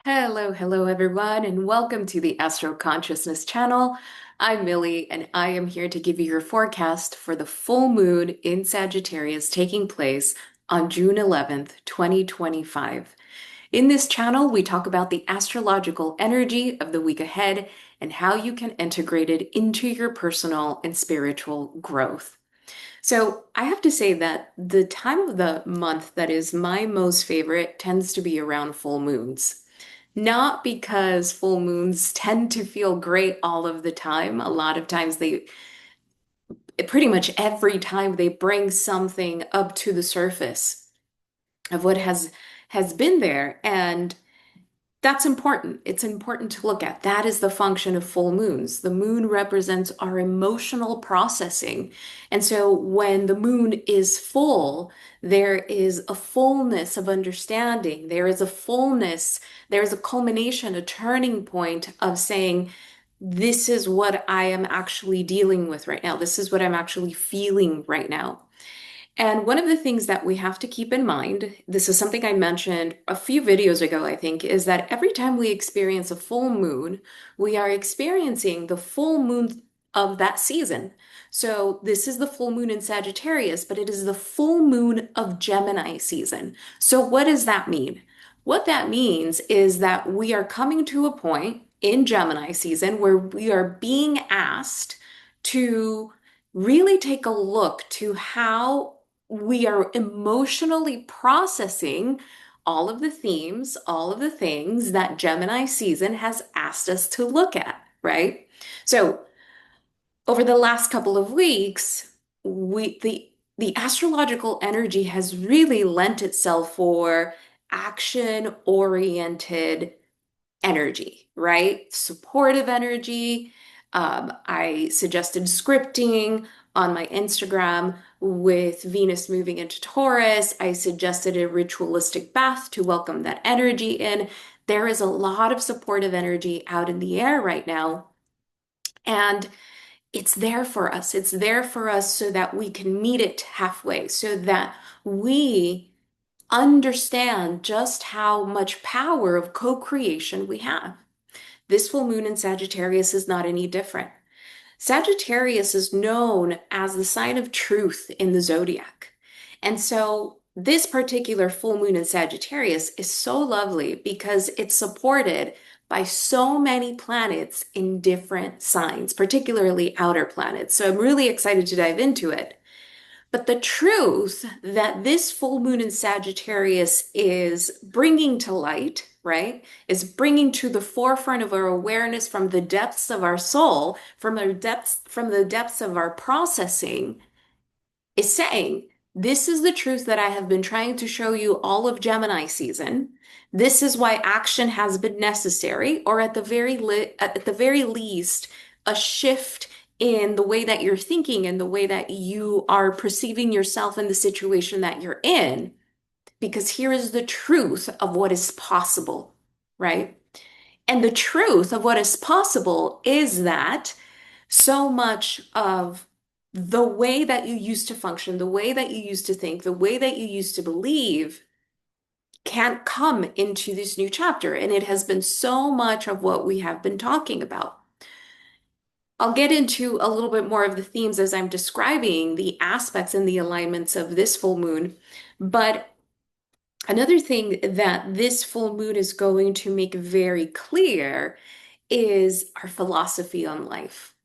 Hello everyone, and welcome to the Astro Consciousness channel. I'm Millie, and I am here to give you your forecast for the full moon in Sagittarius taking place on June 11th, 2025. In this channel, we talk about the astrological energy of the week ahead and how you can integrate it into your personal and spiritual growth. So, I have to say that the time of the month that is my most favorite tends to be around full moons. Not because full moons tend to feel great all of the time. A lot of times pretty much every time they bring something up to the surface of what has been there. And that's important. It's important to look at. That is the function of full moons. The moon represents our emotional processing. And so when the moon is full, there is a fullness of understanding. There is a fullness, there is a culmination, a turning point of saying, this is what I am actually dealing with right now. This is what I'm actually feeling right now. And one of the things that we have to keep in mind, this is something I mentioned a few videos ago, I think, is that every time we experience a full moon, we are experiencing the full moon of that season. So this is the full moon in Sagittarius, but it is the full moon of Gemini season. So what does that mean? What that means is that we are coming to a point in Gemini season where we are being asked to really take a look to how we are emotionally processing all of the themes, all of the things that Gemini season has asked us to look at, right? So over the last couple of weeks, the astrological energy has really lent itself for action-oriented energy, right? Supportive energy. I suggested scripting on my Instagram with Venus moving into Taurus. I suggested a ritualistic bath to welcome that energy in. There is a lot of supportive energy out in the air right now. And it's there for us. It's there for us so that we can meet it halfway, so that we understand just how much power of co-creation we have. This full moon in Sagittarius is not any different. Sagittarius is known as the sign of truth in the zodiac. And so this particular full moon in Sagittarius is so lovely because it's supported by so many planets in different signs, particularly outer planets. So I'm really excited to dive into it. But the truth that this full moon in Sagittarius is bringing to light, right, is bringing to the forefront of our awareness from the depths of our soul, from the depths of our processing, is saying, this is the truth that I have been trying to show you all of Gemini season. This is why action has been necessary, or at the very least, a shift in the way that you're thinking and the way that you are perceiving yourself in the situation that you're in. Because here is the truth of what is possible, right? And the truth of what is possible is that so much of the way that you used to function, the way that you used to think, the way that you used to believe can't come into this new chapter. And it has been so much of what we have been talking about. I'll get into a little bit more of the themes as I'm describing the aspects and the alignments of this full moon. But another thing that this full moon is going to make very clear is our philosophy on life.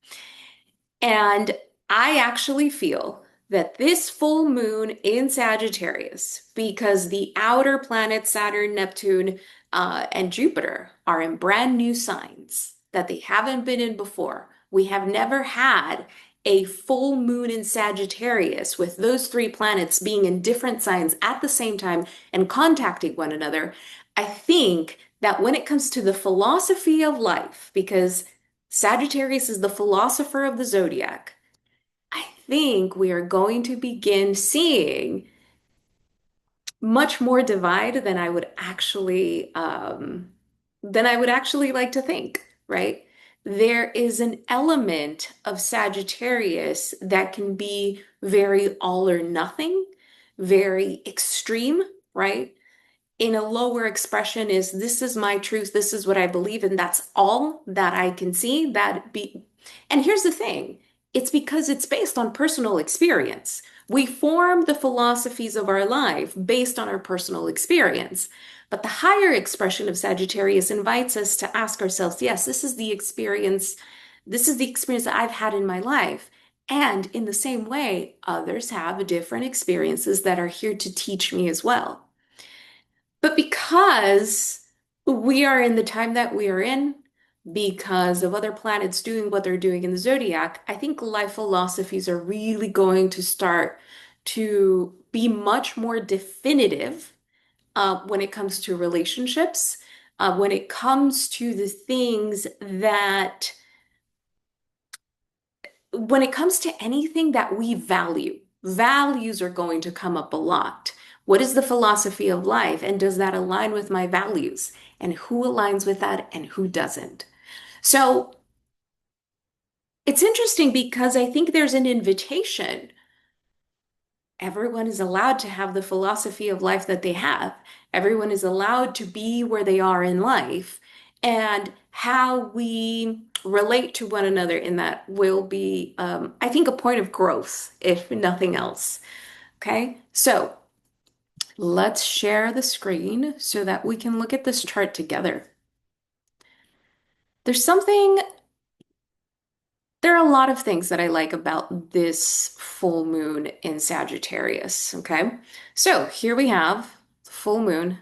And I actually feel that this full moon in Sagittarius, because the outer planets, Saturn, Neptune, and Jupiter, are in brand new signs that they haven't been in before. We have never had a full moon in Sagittarius with those three planets being in different signs at the same time and contacting one another. I think that when it comes to the philosophy of life, because Sagittarius is the philosopher of the zodiac, I think we are going to begin seeing much more divide than I would actually like to think, right? There is an element of Sagittarius that can be very all or nothing, very extreme, right? in a lower expression is this is my truth, this is what I believe, and that's all that I can see. And here's the thing, it's because it's based on personal experience. We form the philosophies of our life based on our personal experience. But the higher expression of Sagittarius invites us to ask ourselves, yes, this is the experience that I've had in my life. And in the same way, others have different experiences that are here to teach me as well. But because we are in the time that we are in, because of other planets doing what they're doing in the zodiac, I think life philosophies are really going to start to be much more definitive when it comes to relationships, when it comes to the things that, when it comes to anything that we value. Values are going to come up a lot. What is the philosophy of life? And does that align with my values? And who aligns with that and who doesn't? So it's interesting because I think there's an invitation. Everyone is allowed to have the philosophy of life that they have. Everyone is allowed to be where they are in life. And how we relate to one another in that will be, I think, a point of growth, if nothing else. Okay, so let's share the screen so that we can look at this chart together. There's something, there are a lot of things that I like about this full moon in Sagittarius. Okay, so here we have the full moon,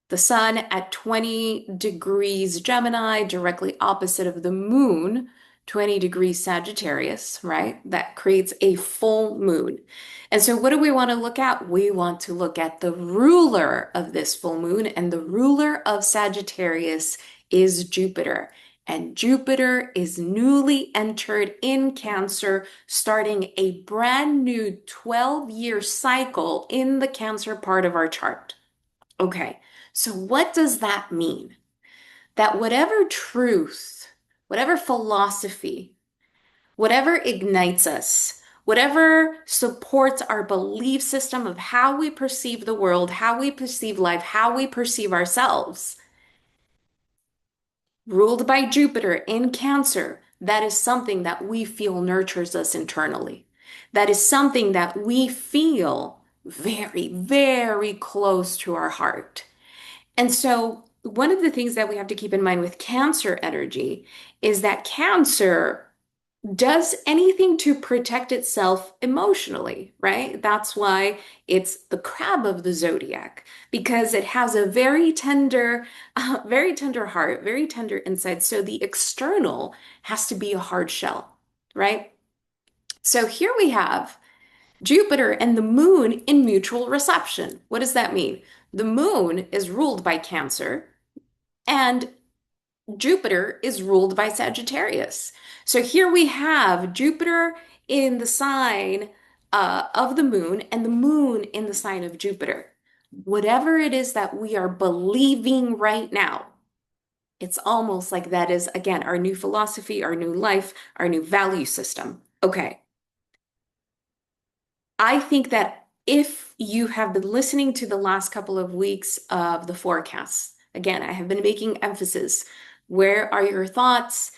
the sun at 20 degrees Gemini, directly opposite of the moon, 20 degrees Sagittarius, right? That creates a full moon. And so, what do we want to look at? We want to look at the ruler of this full moon, and the ruler of Sagittarius is Jupiter. And Jupiter is newly entered in Cancer, starting a brand new 12-year cycle in the Cancer part of our chart. Okay, so what does that mean? That whatever truth, whatever philosophy, whatever ignites us, whatever supports our belief system of how we perceive the world, how we perceive life, how we perceive ourselves, ruled by Jupiter in Cancer, that is something that we feel nurtures us internally. That is something that we feel very, very close to our heart. And so, one of the things that we have to keep in mind with Cancer energy is that Cancer does anything to protect itself emotionally, right? That's why it's the crab of the zodiac, because it has a very tender heart, very tender inside. So the external has to be a hard shell, right? So here we have Jupiter and the moon in mutual reception. What does that mean? The moon is ruled by Cancer and Jupiter is ruled by Sagittarius. So here we have Jupiter in the sign of the moon and the moon in the sign of Jupiter. Whatever it is that we are believing right now, it's almost like that is, again, our new philosophy, our new life, our new value system. Okay. I think that if you have been listening to the last couple of weeks of the forecasts, again, I have been making emphasis. Where are your thoughts?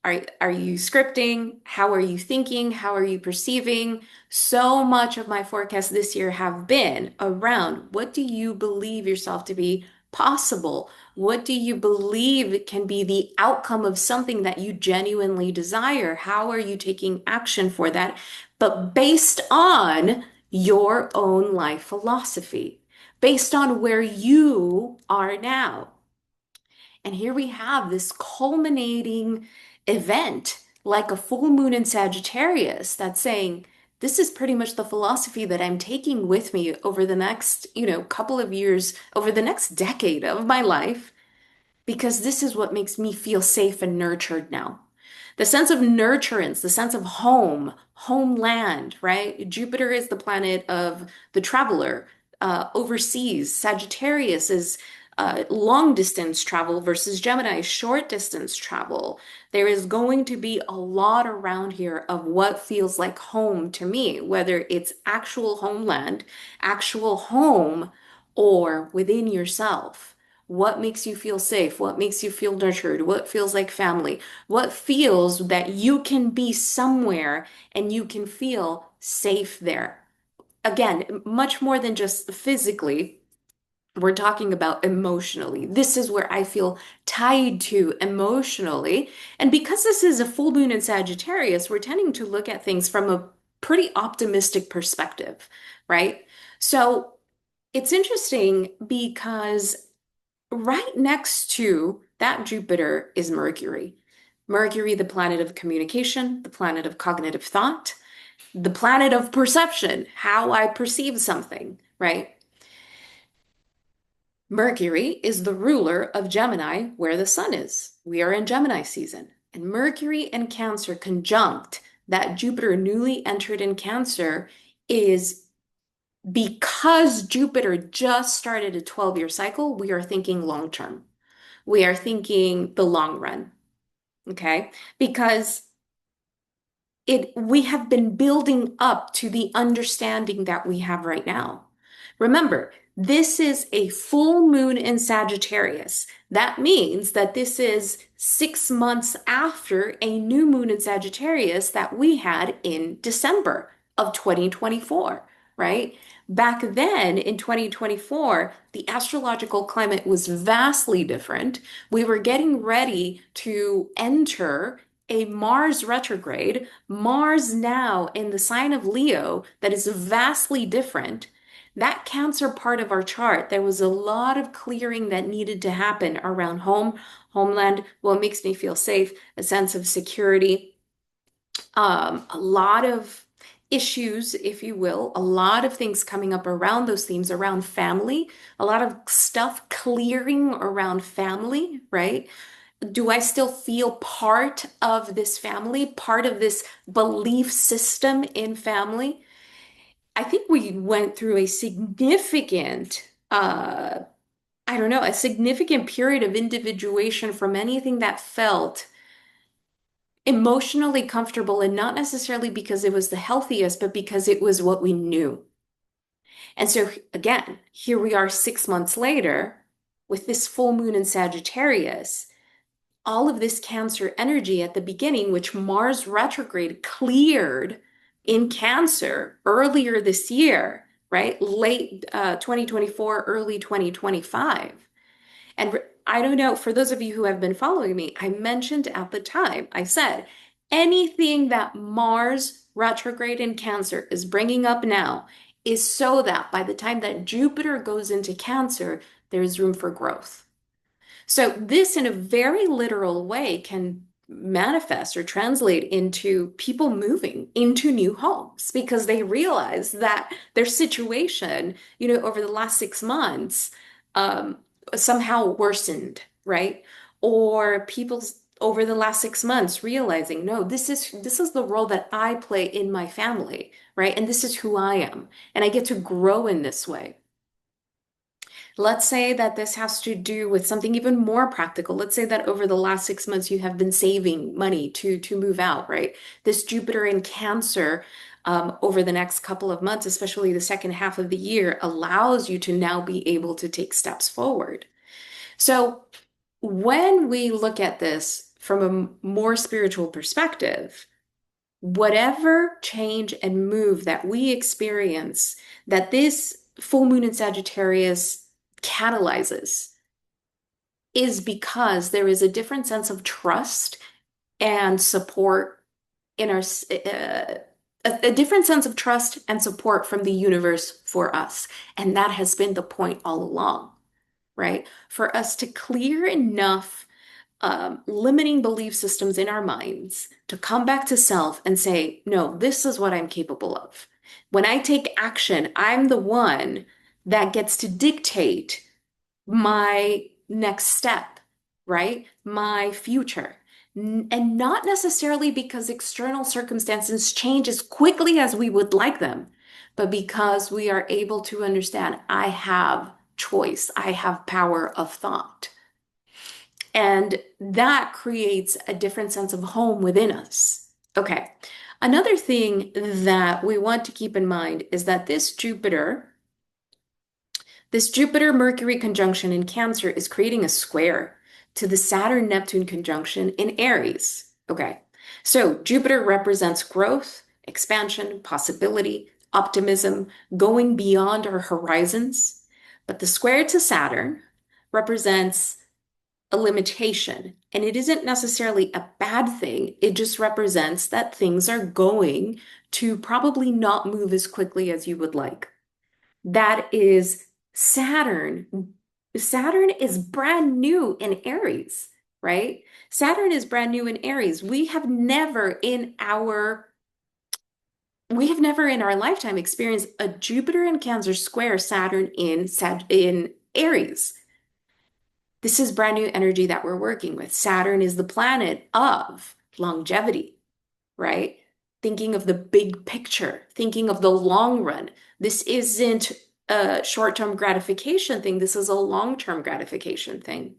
Are you scripting? How are you thinking? How are you perceiving? So much of my forecasts this year have been around what do you believe yourself to be possible? What do you believe can be the outcome of something that you genuinely desire? How are you taking action for that? But based on your own life philosophy, based on where you are now. And here we have this culminating event, like a full moon in Sagittarius, that's saying, this is pretty much the philosophy that I'm taking with me over the next, couple of years, over the next decade of my life, because this is what makes me feel safe and nurtured now. The sense of nurturance, the sense of home, homeland, right? Jupiter is the planet of the traveler, overseas. Sagittarius is long distance travel versus Gemini, short distance travel. There is going to be a lot around here of what feels like home to me, whether it's actual homeland, actual home, or within yourself. What makes you feel safe? What makes you feel nurtured? What feels like family? What feels that you can be somewhere and you can feel safe there? Again, much more than just physically, we're talking about emotionally. This is where I feel tied to emotionally. And because this is a full moon in Sagittarius, we're tending to look at things from a pretty optimistic perspective, right? So it's interesting because right next to that Jupiter is Mercury. Mercury, the planet of communication, the planet of cognitive thought, the planet of perception, how I perceive something, right? Mercury is the ruler of Gemini, where the sun is. We are in Gemini season. And Mercury and Cancer conjunct that Jupiter newly entered in Cancer is because Jupiter just started a 12-year cycle, we are thinking long term. We are thinking the long run, okay? Because we have been building up to the understanding that we have right now. Remember, this is a full moon in Sagittarius. That means that this is 6 months after a new moon in Sagittarius that we had in December of 2024, right? Back then in 2024, the astrological climate was vastly different. We were getting ready to enter a Mars retrograde, Mars now in the sign of Leo, that is vastly different. That Cancer part of our chart, there was a lot of clearing that needed to happen around home, homeland, what makes me feel safe, a sense of security, a lot of issues, if you will, a lot of things coming up around those themes, around family, a lot of stuff clearing around family, right? Do I still feel part of this family, part of this belief system in family? I think we went through a significant, I don't know, a significant period of individuation from anything that felt emotionally comfortable, and not necessarily because it was the healthiest, but because it was what we knew. And so, again, here we are 6 months later with this full moon in Sagittarius, all of this Cancer energy at the beginning, which Mars retrograde cleared in Cancer earlier this year, right? Late 2024, early 2025. And I don't know, for those of you who have been following me, I mentioned at the time, I said, anything that Mars retrograde in Cancer is bringing up now is so that by the time that Jupiter goes into Cancer, there's room for growth. So this, in a very literal way, can manifest or translate into people moving into new homes because they realize that their situation, over the last 6 months, um, somehow worsened, right? Or people over the last 6 months realizing, no, this is the role that I play in my family, right? And this is who I am, and I get to grow in this way. Let's say that this has to do with something even more practical. Let's say that over the last 6 months you have been saving money to move out, right? This Jupiter in Cancer over the next couple of months, especially the second half of the year, allows you to now be able to take steps forward. So when we look at this from a more spiritual perspective, whatever change and move that we experience, that this full moon in Sagittarius catalyzes, is because there is a different sense of trust and support in our, a different sense of trust and support from the universe for us. And that has been the point all along, right? For us to clear enough limiting belief systems in our minds to come back to self and say, no, this is what I'm capable of. When I take action, I'm the one that gets to dictate my next step, right? My future. And not necessarily because external circumstances change as quickly as we would like them, but because we are able to understand I have choice, I have power of thought. And that creates a different sense of home within us. Okay. Another thing that we want to keep in mind is that this Jupiter, This Jupiter-Mercury conjunction in Cancer is creating a square to the Saturn-Neptune conjunction in Aries. Okay, so Jupiter represents growth, expansion, possibility, optimism, going beyond our horizons. But the square to Saturn represents a limitation, and it isn't necessarily a bad thing. It just represents that things are going to probably not move as quickly as you would like. That is Saturn. Saturn is brand new in Aries, right? Saturn is brand new in Aries. We have never in our lifetime experienced a Jupiter in Cancer square Saturn in Aries. This is brand new energy that we're working with. Saturn is the planet of longevity, right? Thinking of the big picture, thinking of the long run. This isn't a short-term gratification thing. This is a long-term gratification thing.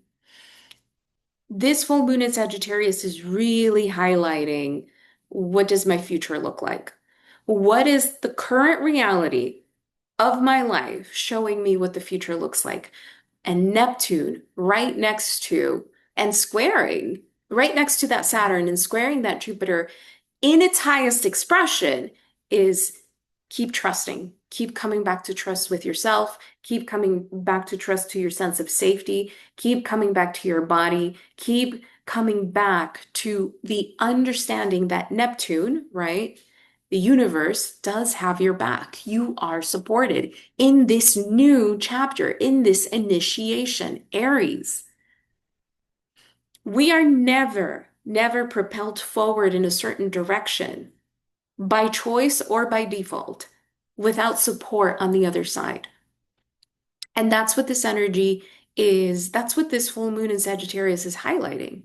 This full moon in Sagittarius is really highlighting, what does my future look like? What is the current reality of my life showing me what the future looks like? And Neptune right next to and squaring right next to that Saturn and squaring that Jupiter in its highest expression is keep trusting, keep coming back to trust with yourself, keep coming back to trust to your sense of safety, keep coming back to your body, keep coming back to the understanding that Neptune, right? The universe does have your back. You are supported in this new chapter, in this initiation, Aries. We are never propelled forward in a certain direction by choice or by default without support on the other side. And that's what this energy is, that's what this full moon in Sagittarius is highlighting.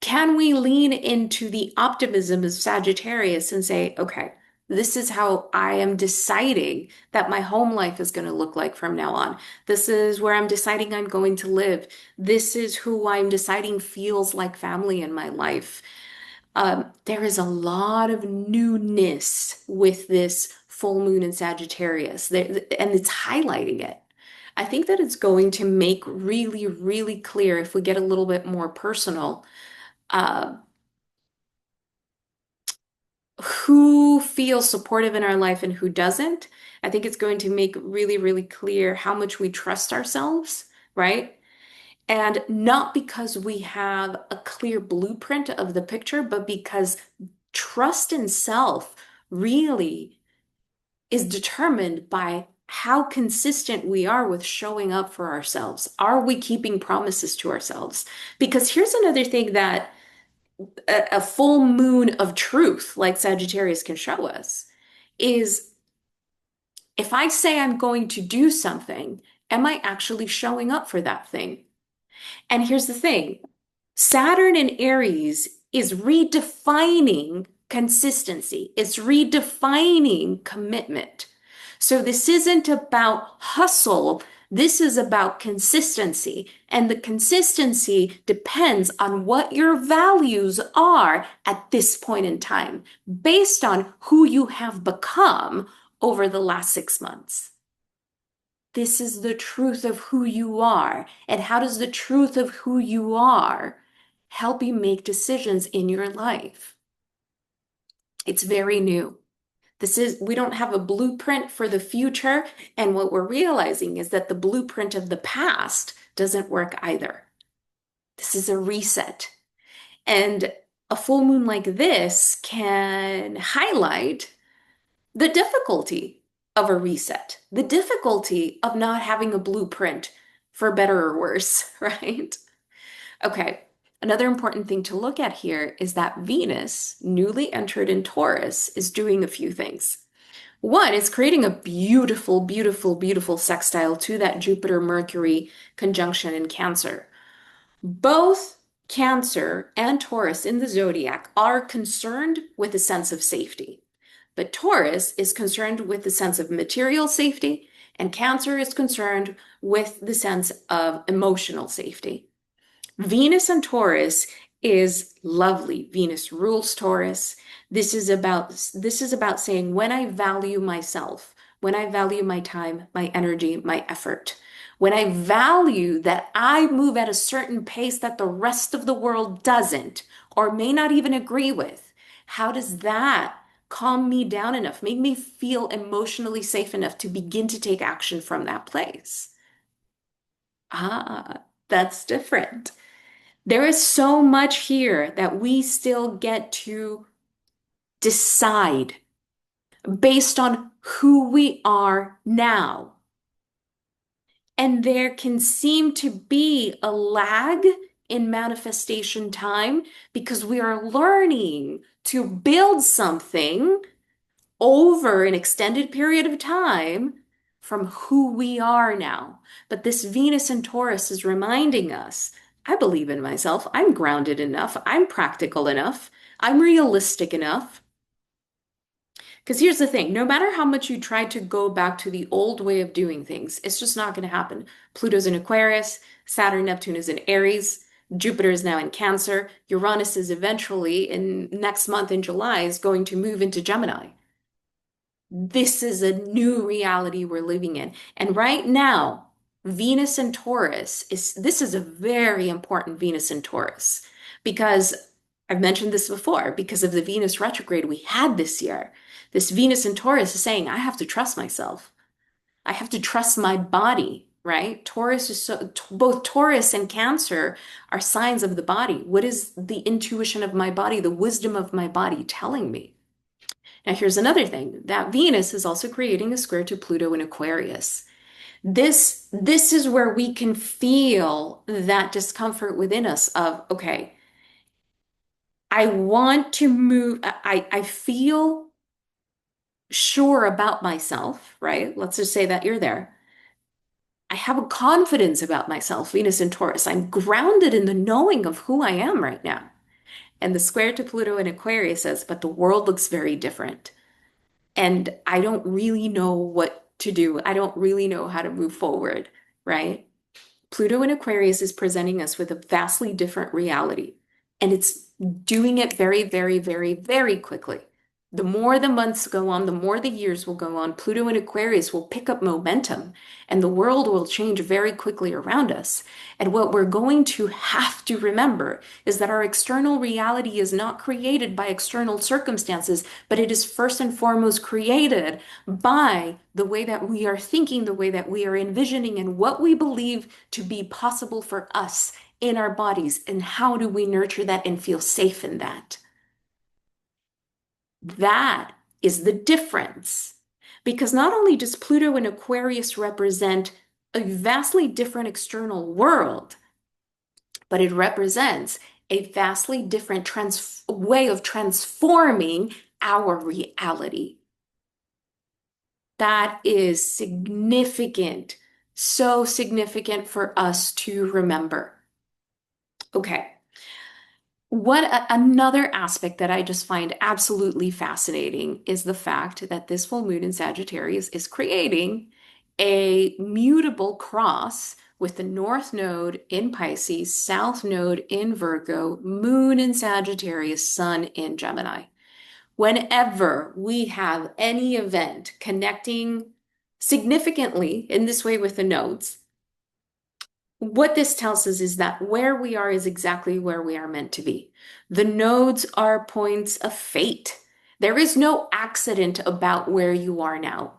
Can we lean into the optimism of Sagittarius and say, okay, this is how I am deciding that my home life is going to look like from now on. This is where I'm deciding I'm going to live. This is who I'm deciding feels like family in my life. There is a lot of newness with this full moon in Sagittarius, and it's highlighting it. I think that it's going to make really, really clear if we get a little bit more personal, uh, who feels supportive in our life and who doesn't. I think it's going to make really, really clear how much we trust ourselves, right? And not because we have a clear blueprint of the picture, but because trust in self really is determined by how consistent we are with showing up for ourselves. Are we keeping promises to ourselves? Because here's another thing that a full moon of truth, like Sagittarius can show us, is if I say I'm going to do something, am I actually showing up for that thing? And here's the thing. Saturn in Aries is redefining consistency. It's redefining commitment. So this isn't about hustle. This is about consistency. And the consistency depends on what your values are at this point in time, based on who you have become over the last 6 months. This is the truth of who you are. And how does the truth of who you are help you make decisions in your life? It's very new. We don't have a blueprint for the future. And what we're realizing is that the blueprint of the past doesn't work either. This is a reset. And a full moon like this can highlight the difficulty of a reset, the difficulty of not having a blueprint for better or worse, right? Okay, another important thing to look at here is that Venus, newly entered in Taurus, is doing a few things. One, it's creating a beautiful, beautiful, beautiful sextile to that Jupiter-Mercury conjunction in Cancer. Both Cancer and Taurus in the zodiac are concerned with a sense of safety. But Taurus is concerned with the sense of material safety, and Cancer is concerned with the sense of emotional safety. Venus and Taurus is lovely. Venus rules Taurus. This is about saying when I value myself, When I value my time, my energy, my effort. When I value that I move at a certain pace that the rest of the world doesn't or may not even agree with, how does that calm me down enough, make me feel emotionally safe enough to begin to take action from that place? Ah, that's different. There is so much here that we still get to decide based on who we are now. And there can seem to be a lag in manifestation time because we are learning to build something over an extended period of time from who we are now. But this Venus and Taurus is reminding us, I believe in myself. I'm grounded enough. I'm practical enough. I'm realistic enough. Because here's the thing, no matter how much you try to go back to the old way of doing things, it's just not going to happen. Pluto's in Aquarius, Saturn, Neptune is in Aries, Jupiter is now in Cancer, Uranus is eventually in next month in July is going to move into Gemini. This is a new reality we're living in. And right now, Venus and Taurus this is a very important Venus and Taurus because I've mentioned this before, because of the Venus retrograde we had this year. This Venus and Taurus is saying, I have to trust myself. I have to trust my body, right? Taurus is both Taurus and Cancer are signs of the body. What is the intuition of my body, the wisdom of my body telling me? Now, here's another thing that Venus is also creating a square to Pluto in Aquarius. This is where we can feel that discomfort within us of, okay, I want to move, I feel sure about myself, right? Let's just say that you're there. I have a confidence about myself, Venus and Taurus. I'm grounded in the knowing of who I am right now. And the square to Pluto in Aquarius says, but the world looks very different. And I don't really know what to do. I don't really know how to move forward, right? Pluto in Aquarius is presenting us with a vastly different reality, and it's doing it very, very, very, very quickly. The more the months go on, the more the years will go on, Pluto in Aquarius will pick up momentum and the world will change very quickly around us. And what we're going to have to remember is that our external reality is not created by external circumstances, but it is first and foremost created by the way that we are thinking, the way that we are envisioning, and what we believe to be possible for us in our bodies. And how do we nurture that and feel safe in that? That is the difference. Because not only does Pluto in Aquarius represent a vastly different external world, but it represents a vastly different way of transforming our reality. That is significant, so significant for us to remember. Okay. Another aspect that I just find absolutely fascinating is the fact that this full moon in Sagittarius is creating a mutable cross with the North Node in Pisces, South Node in Virgo, Moon in Sagittarius, Sun in Gemini. Whenever we have any event connecting significantly in this way with the nodes, what this tells us is that where we are is exactly where we are meant to be. The nodes are points of fate. There is no accident about where you are now,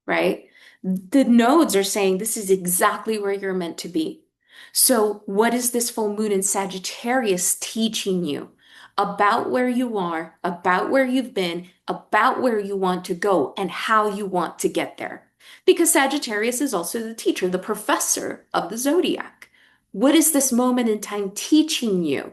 right? The nodes are saying this is exactly where you're meant to be. So, what is this full moon in Sagittarius teaching you about where you are, about where you've been, about where you want to go, and how you want to get there? Because Sagittarius is also the teacher, the professor of the zodiac. What is this moment in time teaching you?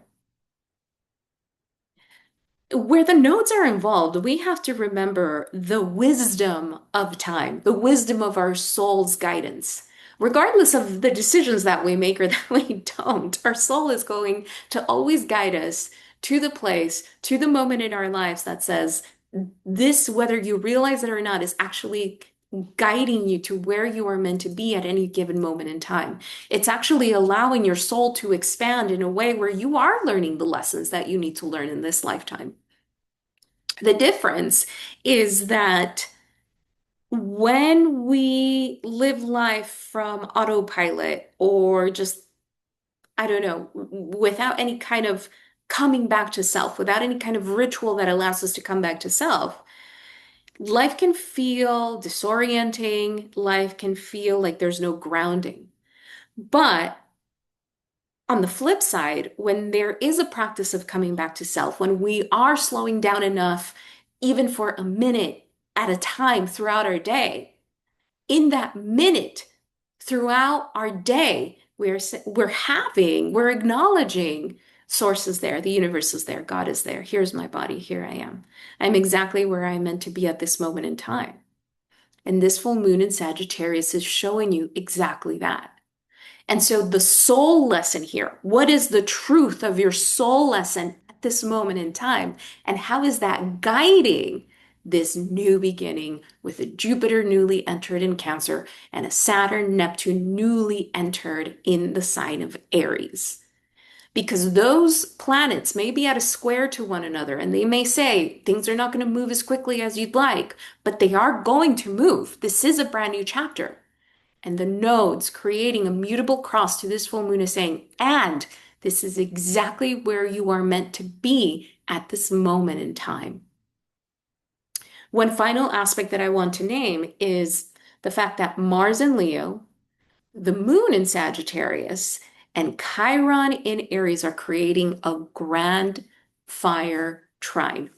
Where the nodes are involved, we have to remember the wisdom of time, the wisdom of our soul's guidance. Regardless of the decisions that we make or that we don't, our soul is going to always guide us to the place, to the moment in our lives that says, this, whether you realize it or not, is actually guiding you to where you are meant to be at any given moment in time. It's actually allowing your soul to expand in a way where you are learning the lessons that you need to learn in this lifetime. The difference is that When we live life from autopilot or just, I don't know, without any kind of coming back to self, without any kind of ritual that allows us to come back to self, life can feel disorienting. Life can feel like there's no grounding. But on the flip side, when there is a practice of coming back to self, when we are slowing down enough, even for a minute at a time throughout our day, in that minute throughout our day, we're acknowledging source is there, the universe is there, God is there. Here's my body, here I am. I'm exactly where I'm meant to be at this moment in time. And this full moon in Sagittarius is showing you exactly that. And so the soul lesson here, what is the truth of your soul lesson at this moment in time? And how is that guiding this new beginning with a Jupiter newly entered in Cancer and a Saturn, Neptune newly entered in the sign of Aries? Because those planets may be at a square to one another and they may say things are not going to move as quickly as you'd like, but they are going to move. This is a brand new chapter. And the nodes creating a mutable cross to this full moon is saying, and this is exactly where you are meant to be at this moment in time. One final aspect that I want to name is the fact that Mars in Leo, the moon in Sagittarius, and Chiron in Aries are creating a grand fire trine.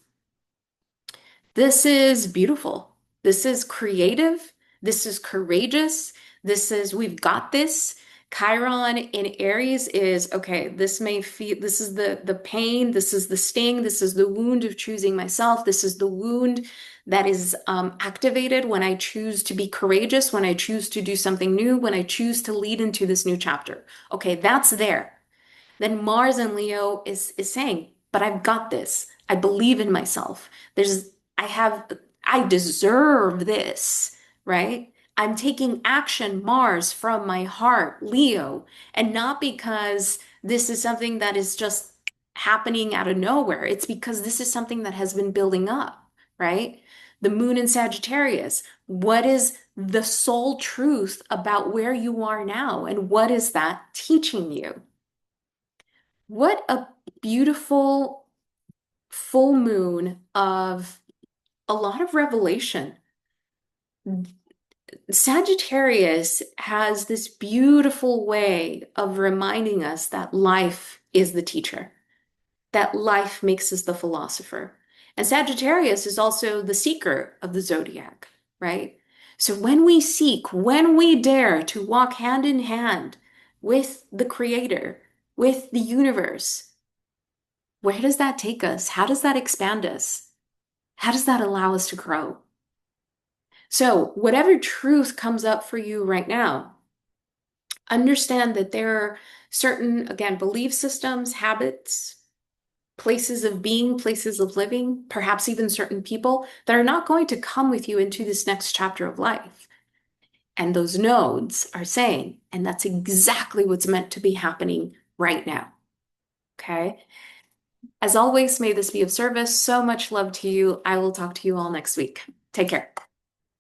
This is beautiful. This is creative. This is courageous. This is, we've got this. Chiron in Aries is, okay, this may feel, this is the pain, this is the sting, this is the wound of choosing myself, this is the wound that is activated when I choose to be courageous, when I choose to do something new, when I choose to lead into this new chapter. Okay, that's there. Then Mars and Leo is saying, but I've got this. I believe in myself. I have, I deserve this, right? I'm taking action, Mars, from my heart, Leo, and not because this is something that is just happening out of nowhere. It's because this is something that has been building up, right? The moon in Sagittarius. What is the soul truth about where you are now? And what is that teaching you? What a beautiful full moon of a lot of revelation. Sagittarius has this beautiful way of reminding us that life is the teacher, that life makes us the philosopher. And Sagittarius is also the seeker of the zodiac, right? So when we seek, when we dare to walk hand in hand with the creator, with the universe, where does that take us? How does that expand us? How does that allow us to grow? So, whatever truth comes up for you right now, understand that there are certain, again, belief systems, habits, places of being, places of living, perhaps even certain people that are not going to come with you into this next chapter of life. And those nodes are saying, and that's exactly what's meant to be happening right now. Okay? As always, may this be of service. So much love to you. I will talk to you all next week. Take care.